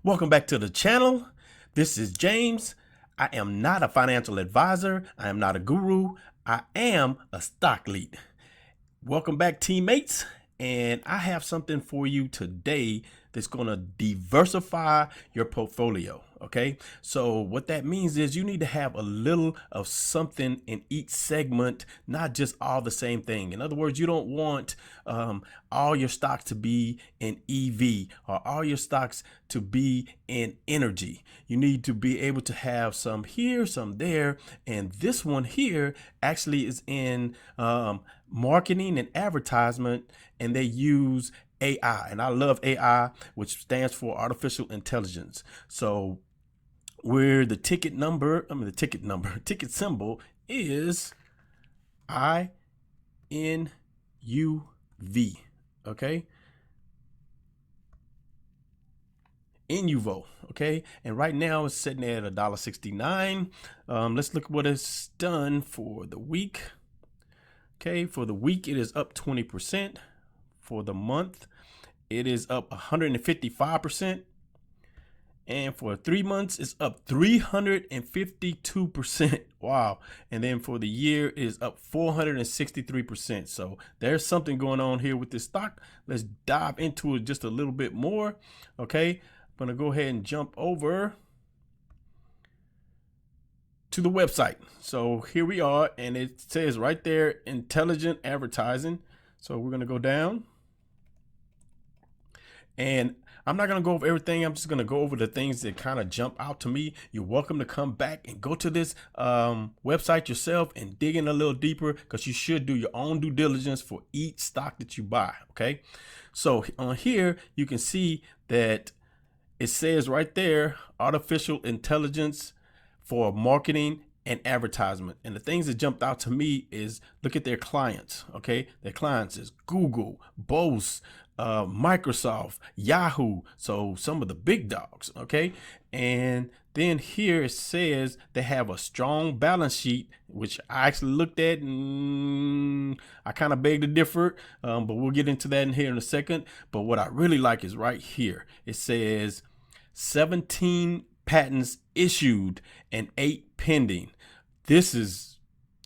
Welcome back to the channel. This is James. I am not a financial advisor. I am not a guru. I am a stock-lete. Welcome back, teammates. And I have something for you today that's going to diversify your portfolio. Okay, so what that means is you need to have a little of something in each segment, not just all the same thing. In other words, you don't want all your stocks to be in EV or all your stocks to be in energy. You need to be able to have some here, some there. And this one here actually is in marketing and advertisement, and they use AI, and I love AI, which stands for artificial intelligence. So where the ticket symbol is INUV. Okay, INUVO. Okay, and right now it's sitting at $1.69. Let's look at what it's done for the week. Okay, for the week it is up 20%. For the month it is up 155%. And for 3 months, it's up 352%. Wow. And then for the year, it is up 463%. So there's something going on here with this stock. Let's dive into it just a little bit more. Okay. I'm going to go ahead and jump over to the website. So here we are, and it says right there, intelligent advertising. So we're going to go down. And I'm not going to go over everything. I'm just going to go over the things that kind of jump out to me. You're welcome to come back and go to this website yourself and dig in a little deeper, because you should do your own due diligence for each stock that you buy. Okay. So on here, you can see that it says right there, artificial intelligence for marketing and advertisement. And the things that jumped out to me is look at their clients. Okay. Their clients is Google, Bose, Microsoft, Yahoo. So some of the big dogs. Okay. And then here it says they have a strong balance sheet, which I actually looked at, and I kind of beg to differ, but we'll get into that in here in a second. But what I really like is right here. It says 17 patents issued and 8 pending. This is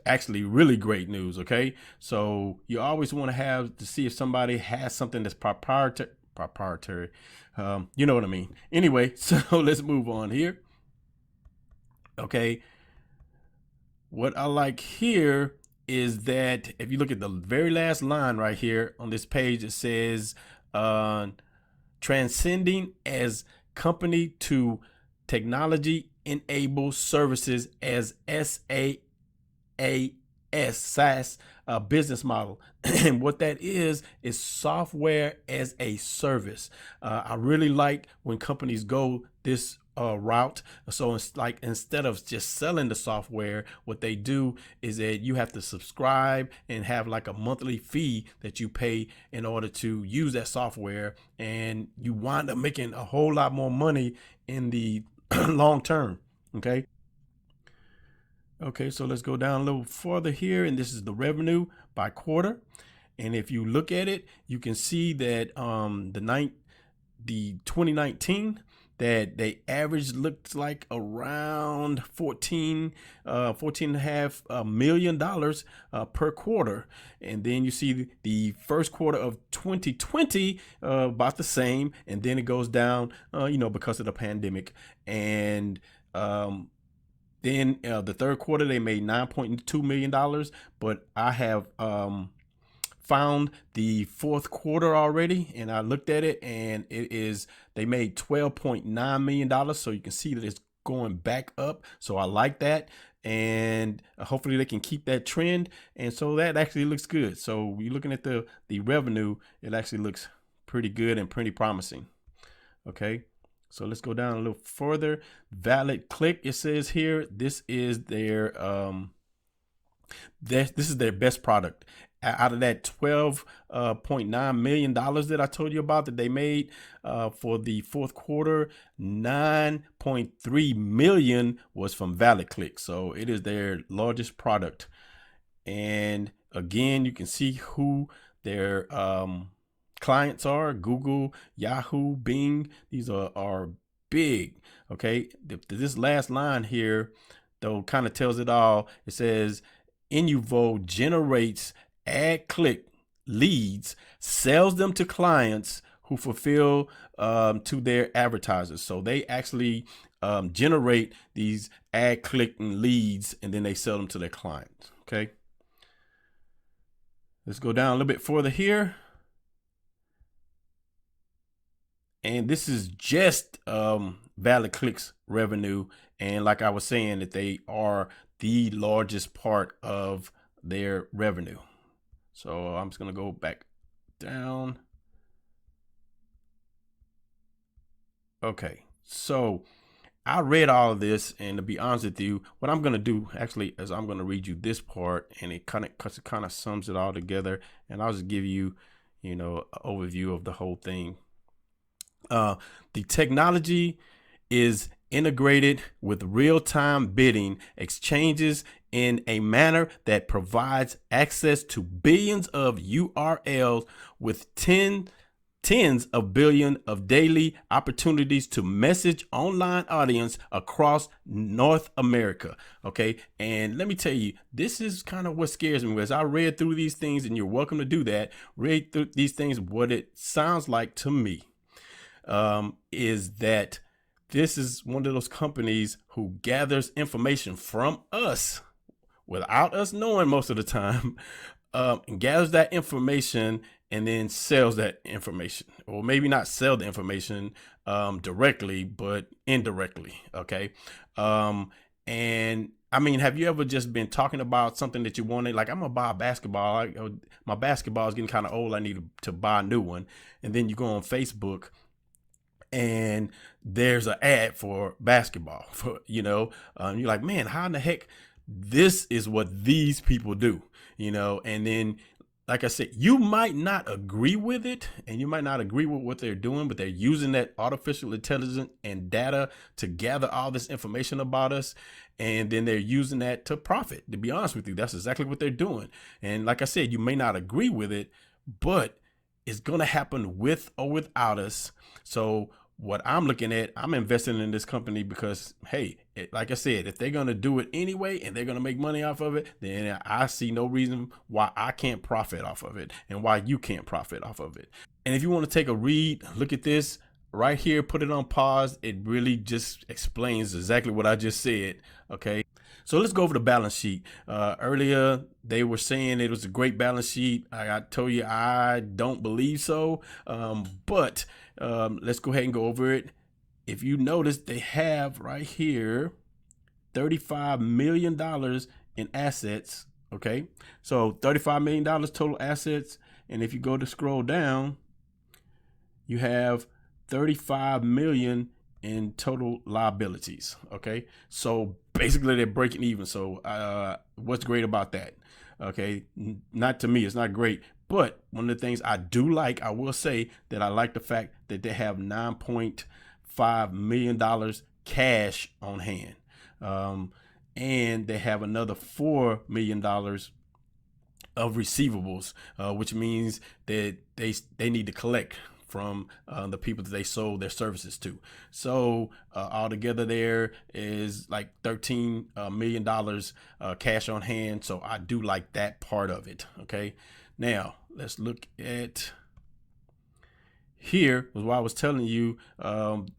actually really great news. Okay, so you always want to have to see if somebody has something that's proprietary. You know what I mean. Anyway, so let's move on here. Okay, what I like here is that if you look at the very last line right here on this page, it says transcending as company to technology enabled services as SaaS business model. And what that is software as a service. I really like when companies go this route. So it's like, instead of just selling the software, what they do is that you have to subscribe and have like a monthly fee that you pay in order to use that software, and you wind up making a whole lot more money in the long term. Okay. Okay, so let's go down a little further here, and this is the revenue by quarter. And if you look at it, you can see that the 2019, that they average looks like around $14.5 million per quarter. And then you see the first quarter of 2020 about the same, and then it goes down because of the pandemic. And then the third quarter, they made $9.2 million, but I have found the fourth quarter already, and I looked at it, and they made $12.9 million. So you can see that it's going back up. So I like that, and hopefully they can keep that trend. And so that actually looks good. So you're looking at the revenue, it actually looks pretty good and pretty promising. Okay. So let's go down a little further. Valid click, it says here, this is their this is their best product. Out of that $12.9 million that I told you about that they made for the fourth quarter, 9.3 million was from Valid Click. So it is their largest product. And again, you can see who their clients are: Google, Yahoo, Bing. These are big. Okay, this last line here though kind of tells it all. It says INUVO generates ad click leads, sells them to clients who fulfill to their advertisers. So they actually generate these ad clicking leads and then they sell them to their clients. Okay, let's go down a little bit further here. And this is just valid clicks revenue. And like I was saying, that they are the largest part of their revenue. So I'm just going to go back down. Okay, so I read all of this, and to be honest with you, what I'm going to do actually is I'm going to read you this part, and it kind of sums it all together, and I'll just give you, an overview of the whole thing. The technology is integrated with real-time bidding exchanges in a manner that provides access to billions of URLs with tens of billions of daily opportunities to message online audience across North America. Okay, and let me tell you, this is kind of what scares me. As I read through these things, and you're welcome to do that, read through these things, what it sounds like to me is that this is one of those companies who gathers information from us without us knowing most of the time, and gathers that information and then sells that information, or maybe not sell the information directly, but indirectly. Okay. And I mean, have you ever just been talking about something that you wanted? Like, I'm gonna buy a basketball. My basketball is getting kind of old. I need to buy a new one. And then you go on Facebook and there's an ad for basketball you're like, man, how in the heck, this is what these people do, and then, like I said, you might not agree with it and you might not agree with what they're doing, but they're using that artificial intelligence and data to gather all this information about us. And then they're using that to profit. To be honest with you, that's exactly what they're doing. And like I said, you may not agree with it, but it's going to happen with or without us. So what I'm looking at, I'm investing in this company because, hey, like I said, if they're going to do it anyway and they're going to make money off of it, then I see no reason why I can't profit off of it and why you can't profit off of it. And if you want to take a read, look at this right here, put it on pause. It really just explains exactly what I just said. Okay. So let's go over the balance sheet. Earlier, they were saying it was a great balance sheet. I told you I don't believe so, but let's go ahead and go over it. If you notice, they have right here $35 million in assets. Okay, so $35 million total assets. And if you go to scroll down, you have 35 million in total liabilities. Okay, so basically they're breaking even. So what's great about that? Okay, not to me, it's not great, but one of the things I do like, I will say that I like the fact that they have $9.5 million cash on hand, and they have another $4 million of receivables, which means that they need to collect from the people that they sold their services to. So altogether there is like $13 million cash on hand. So I do like that part of it. Okay, now let's look at here was what I was telling you.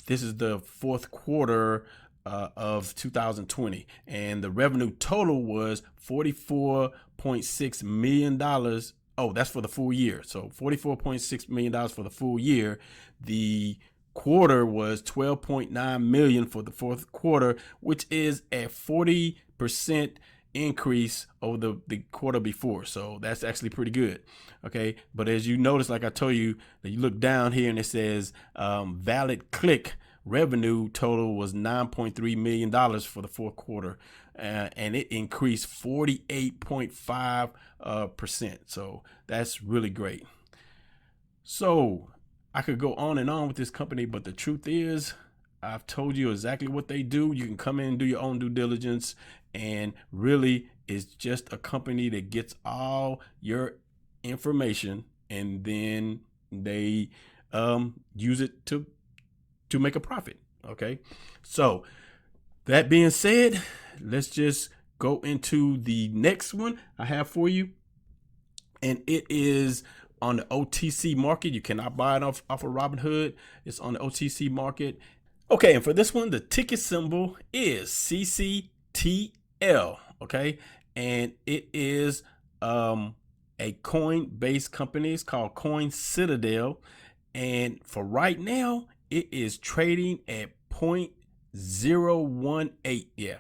This is the fourth quarter of 2020, and the revenue total was $44.6 million. Oh, that's for the full year. So $44.6 million for the full year. The quarter was $12.9 million for the fourth quarter, which is a 40% increase over the quarter before. So that's actually pretty good. Okay, but as you notice, like I told you, that you look down here and it says valid click revenue total was $9.3 million for the fourth quarter, and it increased 48.5%. So that's really great. So I could go on and on with this company, but the truth is, I've told you exactly what they do. You can come in and do your own due diligence, and really it's just a company that gets all your information and then they use it to make a profit. Okay, so that being said, let's just go into the next one I have for you, and it is on the OTC market. You cannot buy it off of Robinhood. It's on the OTC market. Okay, and for this one, the ticket symbol is CCTL. Okay, and it is a coin-based company. It's called Coin Citadel, and for right now, it is trading at 0.018. Yeah,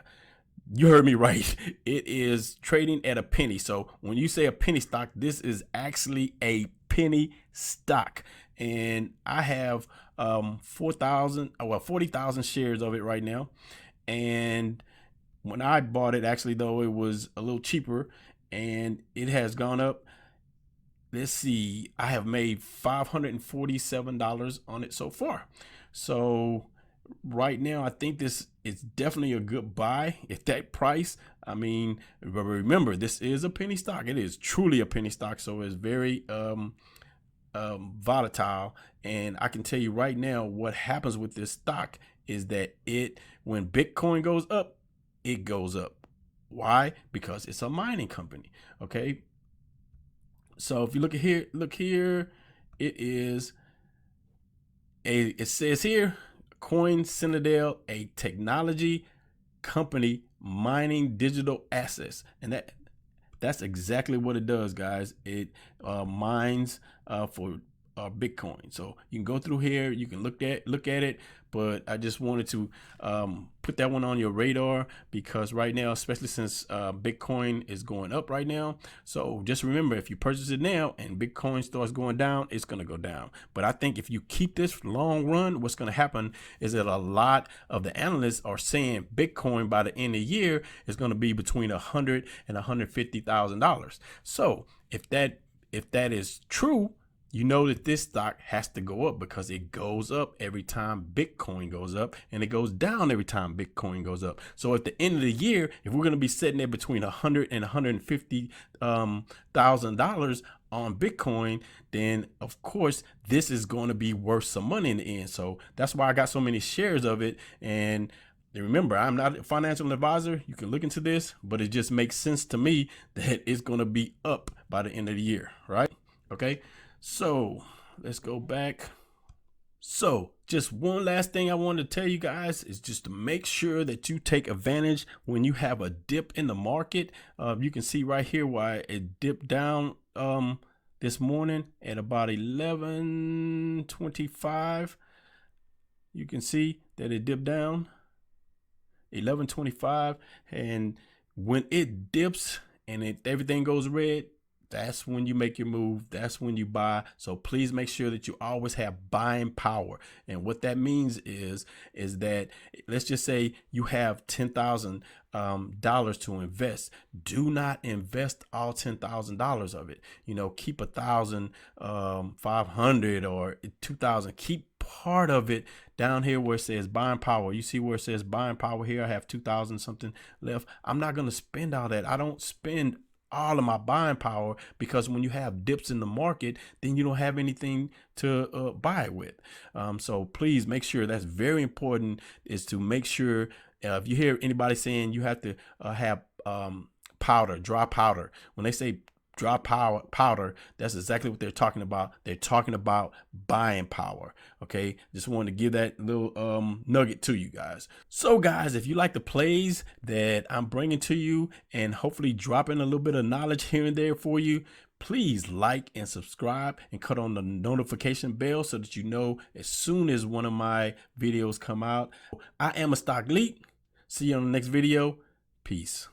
you heard me right. It is trading at a penny. So when you say a penny stock, this is actually a penny stock. And I have 40,000 shares of it right now. And when I bought it, actually, though, it was a little cheaper, and it has gone up. Let's see, I have made $547 on it so far. So right now, I think this is definitely a good buy at that price. I mean, remember, this is a penny stock. It is truly a penny stock, so it's very volatile. And I can tell you right now, what happens with this stock is that when Bitcoin goes up, it goes up. Why? Because it's a mining company. Okay. So if you look here, it says here, Coin Citadel, a technology company mining digital assets, and that's exactly what it does, guys. It mines for Bitcoin. So you can go through here, you can look at it, but I just wanted to put that one on your radar, because right now, especially since Bitcoin is going up right now, so just remember, if you purchase it now and Bitcoin starts going down, it's going to go down. But I think if you keep this long run, what's going to happen is that a lot of the analysts are saying Bitcoin by the end of the year is going to be between $100,000 and $150,000. So if that is true, you know that this stock has to go up, because it goes up every time Bitcoin goes up, and it goes down every time Bitcoin goes up. So at the end of the year, if we're going to be sitting there between $100,000 and $150,000 on Bitcoin, then of course this is going to be worth some money in the end. So that's why I got so many shares of it. And remember, I'm not a financial advisor. You can look into this, but it just makes sense to me that it's going to be up by the end of the year, right? Okay. So let's go back. So just one last thing I wanted to tell you guys is just to make sure that you take advantage when you have a dip in the market. You can see right here why it dipped down this morning at about 11:25. You can see that it dipped down 11:25, and when it dips and everything goes red, that's when you make your move. That's when you buy. So please make sure that you always have buying power. And what that means is that, let's just say you have $10,000 to invest. Do not invest all $10,000 of it. Keep 1,500 or 2,000. Keep part of it down here where it says buying power. You see where it says buying power here? I have 2,000 something left. I'm not going to spend all that. I don't spend all of my buying power, because when you have dips in the market, then you don't have anything to buy it with. So please make sure, that's very important, is to make sure if you hear anybody saying you have to have dry powder, when they say dry powder, that's exactly what they're talking about. They're talking about buying power. Okay, just wanted to give that little nugget to you guys. So guys, if you like the plays that I'm bringing to you, and hopefully dropping a little bit of knowledge here and there for you, please like and subscribe and cut on the notification bell so that you know as soon as one of my videos come out. I am a Stock-lete. See you on the next video. Peace.